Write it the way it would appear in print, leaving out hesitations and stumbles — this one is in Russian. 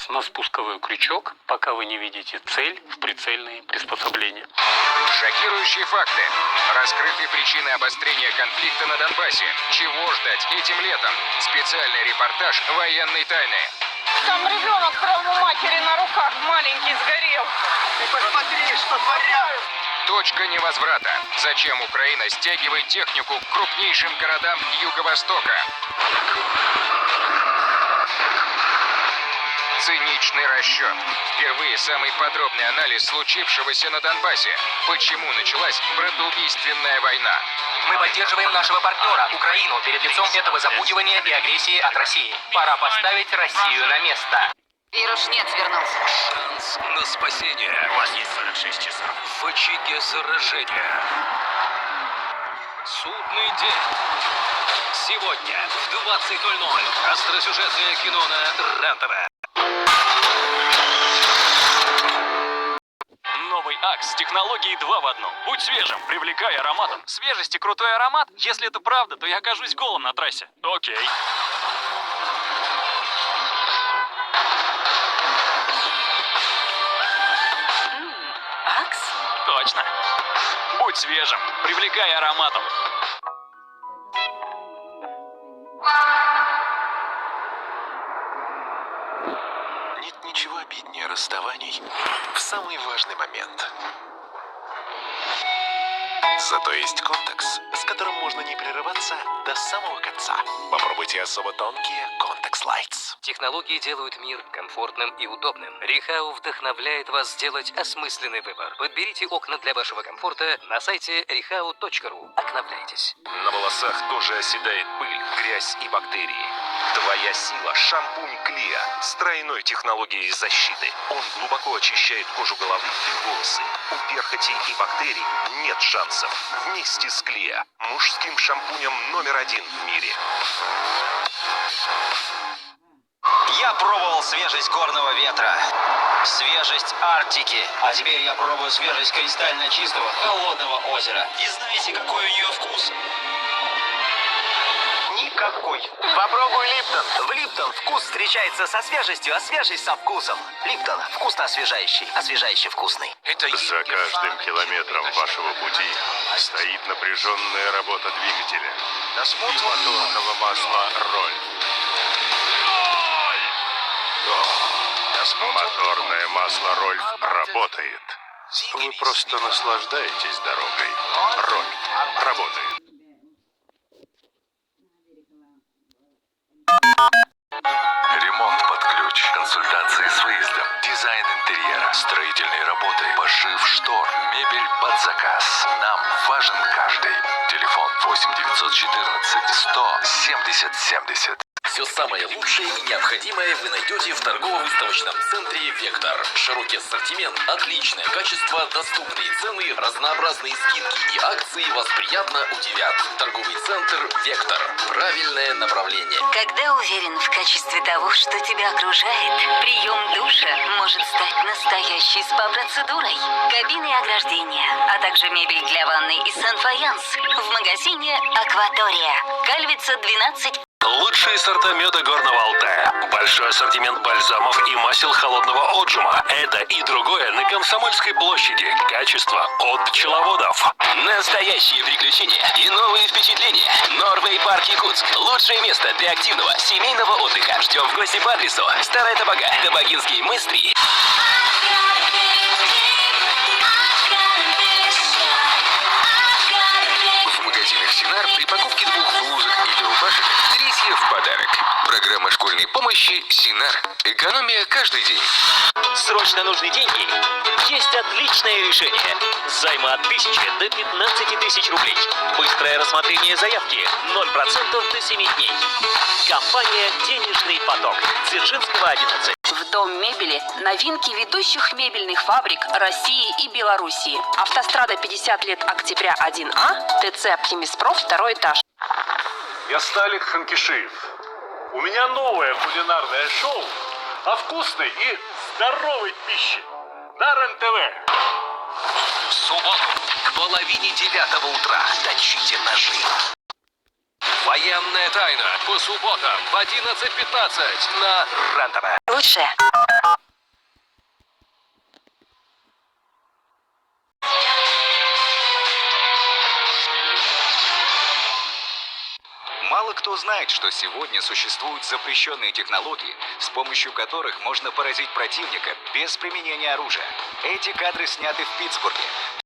На спусковой крючок, пока вы не видите цель в прицельные приспособления. Шокирующие факты. Раскрыты причины обострения конфликта на Донбассе. Чего ждать этим летом? Специальный репортаж военной тайны. Там ребенок прямо у матери на руках, маленький, сгорел. Ты посмотри, что творят! Точка невозврата. Зачем Украина стягивает технику к крупнейшим городам Юго-Востока? Циничный расчет. Впервые самый подробный анализ случившегося на Донбассе. Почему началась братоубийственная война? Мы поддерживаем нашего партнера, Украину, перед лицом этого запугивания и агрессии от России. Пора поставить Россию на место. Вирушнец вернулся. Шанс на спасение. У вас есть 46 часов. В очаге заражения. Судный день. Сегодня в 20:00. Остросюжетное кино на РЕН-ТВ. Новый Акс с технологией 2 в 1. Будь свежим, привлекай ароматом. Свежесть и крутой аромат? Если это правда, то я окажусь голым на трассе. Окей. Акс? Точно. Будь свежим, привлекай ароматом. Нет ничего обиднее расставаний в самый важный момент. Зато есть Контекс, с которым можно не прерываться до самого конца. Попробуйте особо тонкие Contex Lights. Технологии делают мир комфортным и удобным. Рихау вдохновляет вас сделать осмысленный выбор. Подберите окна для вашего комфорта на сайте rihau.ru. Окновляйтесь. На волосах тоже оседает пыль, грязь и бактерии. Твоя сила – шампунь Клиа с тройной технологией защиты. Он глубоко очищает кожу головы и волосы. У перхоти и бактерий нет шансов. Вместе с Клиа – мужским шампунем №1 в мире. Я пробовал свежесть горного ветра, свежесть Арктики, а теперь я пробую свежесть кристально чистого холодного озера. И знаете, какой у нее вкус? Никакой. Попробуй Липтон. В Липтон вкус встречается со свежестью, а свежесть со вкусом. Липтон вкусно освежающий, освежающе вкусный. За каждым километром вашего пути стоит напряженная работа двигателя и моторного масла «Роль». Моторное масло «Рольф» работает. Вы просто наслаждаетесь дорогой. «Роль» работает. Ремонт под ключ, консультации с выездом, дизайн интерьера, строительные работы, пошив штор, мебель под заказ. Нам важен каждый. Телефон 8 914 100 70 70. Все самое лучшее и необходимое вы найдете в торгово-выставочном центре «Вектор». Широкий ассортимент, отличное качество, доступные цены, разнообразные скидки и акции вас приятно удивят. Торговый центр «Вектор». Правильное направление. Когда уверен в качестве того, что тебя окружает, прием душа может стать настоящей СПА-процедурой. Кабины и ограждения, а также мебель для ванной и санфаянс в магазине «Акватория». Кальвица 12. Лучшие сорта меда Горного Алтая. Большой ассортимент бальзамов и масел холодного отжима. Это и другое на Комсомольской площади. Качество от пчеловодов. Настоящие приключения и новые впечатления. Норвей Парк Якутск. Лучшее место для активного семейного отдыха. Ждем в гости по адресу Старая Табага, Табагинский мыс 3. В магазинах «Синар» при покупке 2 блузок или рубашек 3 в подарок. Программа школьной помощи «Синар». Экономия каждый день. Срочно нужны деньги? Есть отличное решение. Займы от 1000 до 15 тысяч рублей. Быстрое рассмотрение заявки. 0% до 7 дней. Компания «Денежный поток». Дзержинского, 11. В Дом мебели новинки ведущих мебельных фабрик России и Белоруссии. Автострада 50 лет октября 1А, ТЦ «Оптимиспроф», 2 этаж. Я Сталик Ханкишиев. У меня новое кулинарное шоу о вкусной и здоровой пище на РЕН-ТВ. В субботу к 8:30 утра точите ножи. Военная тайна по субботам в 11:15 на РЕН-ТВ. Лучше. Мало кто знает, что сегодня существуют запрещенные технологии, с помощью которых можно поразить противника без применения оружия. Эти кадры сняты в Питтсбурге.